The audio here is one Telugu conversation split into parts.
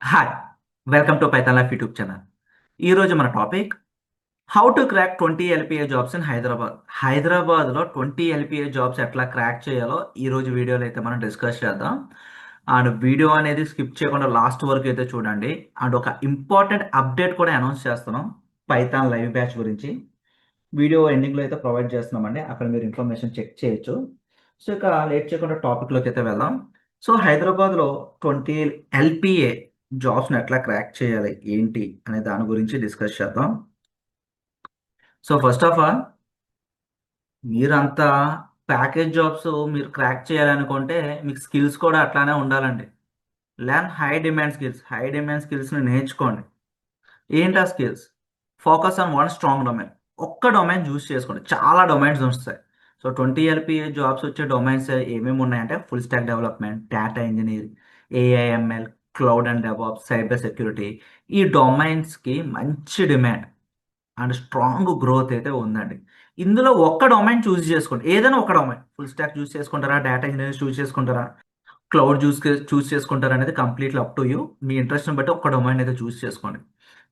Hi! Welcome to Python life YouTube channel. ఈరోజు మన topic how to crack 20 LPA jobs in Hyderabad. హైదరాబాద్‌లో 20 ఎల్‌పిఏ జాబ్స్ ఎట్లా క్రాక్ చేయాలో ఈరోజు వీడియోలో అయితే మనం డిస్కస్ చేద్దాం. అండ్ వీడియో అనేది స్కిప్ చేయకుండా లాస్ట్ వరకు అయితే చూడండి. అండ్ ఒక ఇంపార్టెంట్ అప్డేట్ కూడా అనౌన్స్ చేస్తున్నాం పైథాన్ లైవ్ బ్యాచ్ గురించి. వీడియో ఎండింగ్‌లో అయితే ప్రొవైడ్ చేస్తున్నామండి. అక్కడ మీరు ఇన్ఫర్మేషన్ చెక్ చేయొచ్చు. సో, ఇక లేట్ చేయకుండా టాపిక్‌లోకి అయితే వెళ్దాం. సో, హైదరాబాద్‌లో 20 ఎల్‌పిఏ జాబ్స్‌ని ఎట్లా క్రాక్ చేయాలి? ఏంటి? అనే దాని గురించి డిస్కస్ చేద్దాం. సో, ఫస్ట్ ఆఫ్ ఆల్ మీరంతా ప్యాకేజ్ జాబ్స్ మీరు క్రాక్ చేయాలనుకుంటే మీకు స్కిల్స్ కూడా అట్లానే ఉండాలండి. Learn high demand skills. High demand స్కిల్స్‌ని నేర్చుకోండి. ఏంటా skills? Focus on one strong domain. ఒక్క డొమైన్ చూస్ చేసుకోండి. చాలా డొమైన్స్ వస్తాయి. సో, 20 ఎల్‌పిఏ జాబ్స్ వచ్చే డొమైన్స్ ఏమేమి ఉన్నాయంటే full stack development, data engineer, AIML, cloud and DevOps, cyber security. ఈ డొమైన్స్‌కి మంచి డిమాండ్ అండ్ స్ట్రాంగ్ గ్రోత్ అయితే ఉందండి. ఇందులో ఒక్క డొమైన్ చూస్ చేసుకోండి. ఏదైనా ఒక డొమైన్. ఫుల్ స్టాక్ చూస్ చేసుకుంటారా? డేటా ఇంజినీర్ చూస్ చేసుకుంటారా? క్లౌడ్ చూస్ చేసుకుంటారనేది కంప్లీట్‌లీ అప్ టు యూ. మీ ఇంట్రెస్ట్‌ని బట్టి ఒక డొమైన్ అయితే చూస్ చేసుకోండి.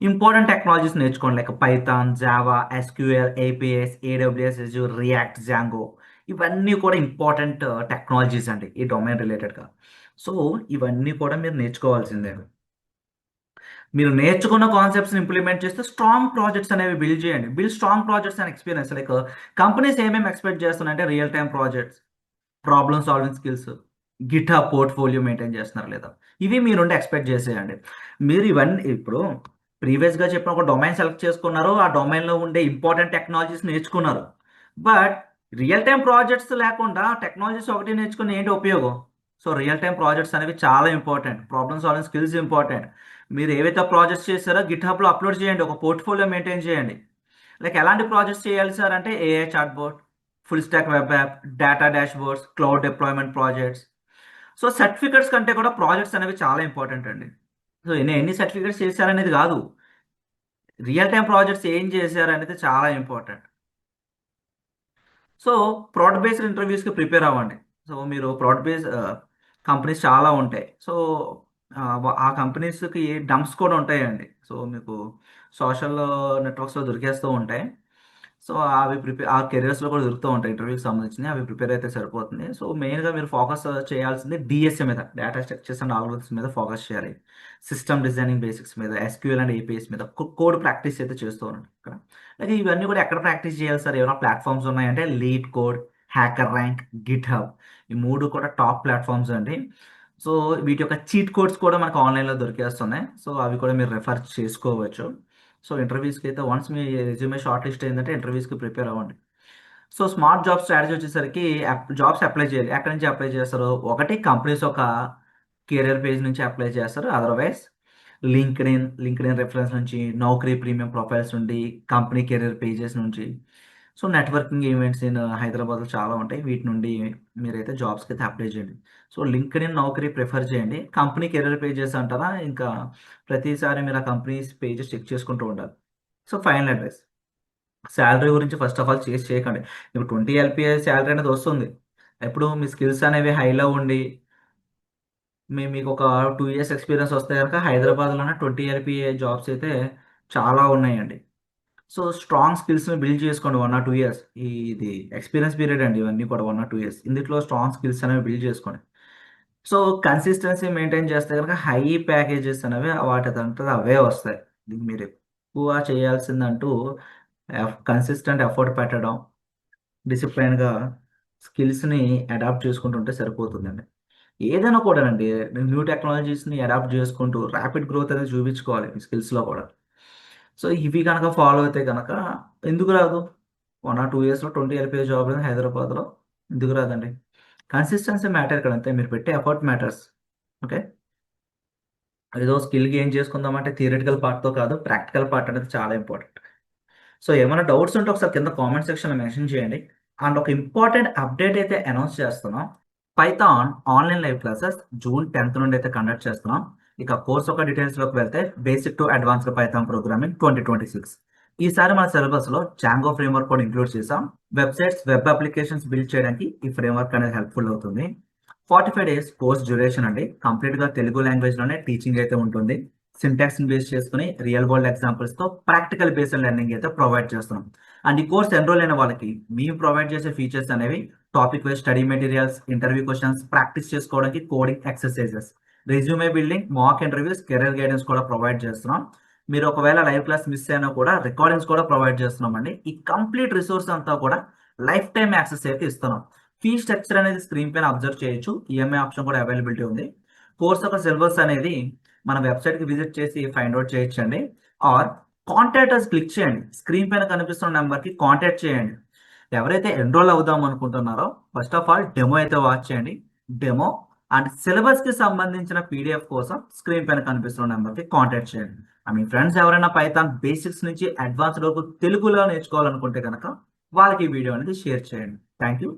ఇంపార్టెంట్ టెక్నాలజీస్ నేర్చుకోండి. Like Python, Java, SQL, APIs, AWS, Azure, React, Django. ఇవన్నీ కూడా ఇంపార్టెంట్ టెక్నాలజీస్ అండి. ఈ డొమైన్ రిలేటెడ్‌గా. సో, ఇవన్నీ కూడా మీరు నేర్చుకోవాల్సిందే. మీరు నేర్చుకున్న కాన్సెప్ట్స్‌ని ఇంప్లిమెంట్ చేస్తే స్ట్రాంగ్ ప్రాజెక్ట్స్ అనేవి బిల్డ్ చేయండి. Build strong projects and experience. Like companies ఏమేమి ఎక్స్‌పెక్ట్ చేస్తున్నాయంటే real time projects, problem solving skills, GitHub portfolio maintain చేస్తున్నారా లేదా? ఇవి మీ నుండి ఎక్స్‌పెక్ట్ చేసేయండి. మీరు ఇవన్నీ ఇప్పుడు ప్రీవియస్‌గా చెప్పిన ఒక డొమైన్ సెలెక్ట్ చేసుకున్నారు. ఆ డొమైన్‌లో ఉండే ఇంపార్టెంట్ టెక్నాలజీస్ నేర్చుకున్నారు. బట్ రియల్ టైమ్ ప్రాజెక్ట్స్ లేకుండా టెక్నాలజీస్ ఒకటి నేర్చుకొని ఏంటి ఉపయోగం? సో, రియల్ టైమ్ ప్రాజెక్ట్స్ అనేవి చాలా important. Problem solving skills important. మీరు ఏవైతే ప్రాజెక్ట్స్ చేశారో గిట్‌హబ్‌లో అప్‌లోడ్ చేయండి. ఒక పోర్ట్‌ఫోలియో మెయింటైన్ చేయండి. లైక్ ఎలాంటి ప్రాజెక్ట్స్ చేయాలి సార్ అంటే AI chatbot, full stock web app, data dashboards, cloud deployment projects. So, certificates కంటే కూడా ప్రాజెక్ట్స్ అనేవి చాలా ఇంపార్టెంట్ అండి. సో, ఎన్ని సర్టిఫికేట్స్ చేశారనేది గాదు. రియల్ టైమ్ ప్రాజెక్ట్స్ ఏం చేశారనేది చాలా ఇంపార్టెంట్. సో, ప్రోడక్ట్ బేస్డ్ ఇంటర్వ్యూస్‌కి ప్రిపేర్ అవ్వండి. సో, మీరు ప్రోడక్ట్ బేస్ కంపెనీస్ చాలా ఉంటాయి. సో, ఆ కంపెనీస్‌కి డంప్స్ కూడా ఉంటాయండి. సో, మీకు సోషల్ నెట్వర్క్స్‌లో దొరికేస్తూ ఉంటాయి. సో, అవి ఆ కెరియర్స్‌లో కూడా దొరుకుతూ ఉంటాయి ఇంటర్వ్యూకి సంబంధించినయి. అవి ప్రిపేర్ అయితే సరిపోతుంది. సో, మెయిన్‌గా మీరు ఫోకస్ చేయాల్సింది డీఎస్ఏ మీద. డేటా స్ట్రక్చర్స్ అండ్ ఆల్గోరిథమ్స్ మీద ఫోకస్ చేయాలి. సిస్టమ్ డిజైనింగ్ బేసిక్స్ మీద, ఎస్‌క్యూఎల్ అండ్ ఏపీఎస్ మీద కోడ్ ప్రాక్టీస్ అయితే చేస్తూ ఉండండి ఇక్కడ. అయితే ఇవన్నీ కూడా ఎక్కడ ప్రాక్టీస్ చేయాలి సార్? ఏమైనా ప్లాట్‌ఫార్మ్స్ ఉన్నాయంటే lead code, hacker rank, GitHub. ఈ 3 కూడా టాప్ ప్లాట్‌ఫార్మ్స్ అండి. సో, వీటి యొక్క చీట్ కోడ్స్ కూడా మనకు ఆన్‌లైన్‌లో దొరికేస్తున్నాయి. సో, అవి కూడా మీరు రిఫర్ చేసుకోవచ్చు. సో, ఇంటర్వ్యూస్‌కి అయితే వన్స్ మీ రెజ్యూమే షార్ట్ లిస్ట్ అయిందంటే ఇంటర్వ్యూస్‌కి ప్రిపేర్ అవ్వండి. సో, స్మార్ట్ జాబ్ స్ట్రాటజీ వచ్చేసరికి జాబ్స్ అప్లై చేయాలి. ఎక్కడి నుంచి అప్లై చేస్తారు? ఒకటి కంపెనీస్ ఒక కెరియర్ పేజ్ నుంచి అప్లై చేస్తారు. అదర్‌వైస్ లింక్డ్ఇన్ రిఫరెన్స్ నుంచి, నౌకరీ ప్రీమియం ప్రొఫైల్స్ నుండి, కంపెనీ కెరియర్ పేజెస్ నుంచి. సో, నెట్వర్కింగ్ ఈవెంట్స్ ఇన్ హైదరాబాద్‌లో చాలా ఉంటాయి. వీటి నుండి మీరైతే జాబ్స్‌కైతే అప్లై చేయండి. సో, లింక్డ్ఇన్, నౌకరీ ప్రిఫర్ చేయండి. కంపెనీ కెరియర్ పేజెస్ అంటారా? ఇంకా ప్రతిసారి మీరు ఆ కంపెనీస్ పేజెస్ చెక్ చేసుకుంటూ ఉండాలి. So, final advice. సాలరీ గురించి ఫస్ట్ ఆఫ్ ఆల్ చేసి చేయకండి. ఇప్పుడు 20 ఎల్‌పీఏ సాలరీ అనేది వస్తుంది. ఎప్పుడు మీ స్కిల్స్ అనేవి హైలో ఉండి, మీకొక 2 ఇయర్స్ ఎక్స్‌పీరియన్స్ వస్తే గనక హైదరాబాద్‌లోనే 20 ఎల్‌పీఏ జాబ్స్ అయితే చాలా ఉన్నాయండి. సో, స్ట్రాంగ్ స్కిల్స్‌ని బిల్డ్ చేసుకోండి 1 ఆర్ 2 ఇయర్స్. ఇది ఎక్స్‌పీరియన్స్ పీరియడ్ అండి ఇవన్నీ కూడా 1 ఆర్ 2 ఇయర్స్. ఇందుట్లో స్ట్రాంగ్ స్కిల్స్ అనేవి బిల్డ్ చేసుకోండి. సో, కన్సిస్టెన్సీ మెయింటైన్ చేస్తే గనక హై ప్యాకేజెస్ అనేవి వాటిదంతట అవే వస్తాయి. దీనికి మీరు ఎక్కువ చేయాల్సిందంటూ కన్సిస్టెంట్ ఎఫర్ట్ పెట్టడం, డిసిప్లైన్‌గా స్కిల్స్‌ని అడాప్ట్ చేసుకుంటుంటే సరిపోతుందండి. ఏదైనా కూడానండి న్యూ టెక్నాలజీస్‌ని అడాప్ట్ చేసుకుంటూ ర్యాపిడ్ గ్రోత్ అనేది చూపించుకోవాలి మీ స్కిల్స్‌లో కూడా. సో, ఇవి గనక ఫాలో అయితే గనక ఎందుకు రాదు? 1 ఆర్ 2 ఇయర్స్‌లో 20 ఎల్‌పీఏ జాబ్ అనేది హైదరాబాద్‌లో ఎందుకు రాదండి? కన్సిస్టెన్సీ మ్యాటర్ ఇక్కడ అంతే. మీరు పెట్టే ఎఫర్ట్ మ్యాటర్స్. ఓకే. ఏదో స్కిల్ గెయిన్ చేసుకుందామంటే థియరిటికల్ పార్ట్‌తో కాదు. ప్రాక్టికల్ పార్ట్ అనేది చాలా ఇంపార్టెంట్. సో, ఏమైనా డౌట్స్ ఉంటే ఒకసారి కింద కామెంట్ సెక్షన్‌లో మెన్షన్ చేయండి. అండ్ ఒక ఇంపార్టెంట్ అప్డేట్ అయితే అనౌన్స్ చేస్తున్నాం. Python online live classes June 10థ్ నుండి అయితే కండక్ట్ చేస్తున్నాం. ఇక కోర్స్ యొక్క డీటెయిల్స్‌లోకి వెళ్తే basic to advanced Python programming 2026. ఈసారి మన సిలబస్‌లో జాంగో ఫ్రేమ్‌వర్క్ కూడా ఇంక్లూడ్ చేసాం. వెబ్‌సైట్స్, వెబ్ అప్లికేషన్స్ బిల్డ్ చేయడానికి ఈ ఫ్రేమ్‌వర్క్ అనేది హెల్ప్‌ఫుల్ అవుతుంది. 45 days కోర్స్ డ్యూరేషన్ అండి. కంప్లీట్గా తెలుగు లాంగ్వేజ్లోనే టీచింగ్ అయితే ఉంటుంది. సింటాక్స్ని బేస్ చేసుకుని రియల్ వరల్డ్ ఎగ్జాంపుల్స్తో ప్రాక్టికల్ బేస్డ్ లెర్నింగ్ అయితే ప్రొవైడ్ చేస్తున్నాం. అండ్ ఈ కోర్స్ ఎన్రోల్ అయిన వాళ్ళకి మేము ప్రొవైడ్ చేసే ఫీచర్స్ అనేవి topic wise study materials, interview questions, practice చేసుకోవడానికి coding exercises, resume building, mock interviews, career guidance కూడా ప్రొవైడ్ చేస్తున్నాం. మీరు ఒకవేళ లైవ్ క్లాస్ మిస్ అయినా కూడా రికార్డింగ్స్ కూడా ప్రొవైడ్ చేస్తున్నామండి. ఈ కంప్లీట్ రిసోర్స్ అంతా కూడా లైఫ్ టైం యాక్సెస్ అయితే ఇస్తున్నాం. ఫీ స్ట్రక్చర్ అనేది స్క్రీన్ పైన అబ్జర్వ్ చేయొచ్చు. ఈఎంఐ ఆప్షన్ కూడా అవైలబిలిటీ ఉంది. కోర్స్ యొక్క సిలబస్ అనేది మన వెబ్సైట్కి విజిట్ చేసి ఫైండ్ అవుట్ చేయొచ్చండి. ఆర్ కాంటాక్ట్ అస్ క్లిక్ చేయండి. స్క్రీన్ పైన కనిపిస్తున్న నెంబర్కి కాంటాక్ట్ చేయండి. ఎవరైతే ఎన్రోల్ అవుదాం అనుకుంటున్నారో ఫస్ట్ ఆఫ్ ఆల్ డెమో అయితే వాచ్ చేయండి. డెమో అండ్ సిలబస్కి సంబంధించిన పీడిఎఫ్ కోసం స్క్రీన్ పైన కనిపిస్తున్న నెంబర్కి కాంటాక్ట్ చేయండి. మీ ఫ్రెండ్స్ ఎవరైనా పైథాన్ బేసిక్స్ నుంచి అడ్వాన్స్డ్ వరకు తెలుగులో నేర్చుకోవాలనుకుంటే కనుక వాళ్ళకి ఈ వీడియో అనేది షేర్ చేయండి. Thank you.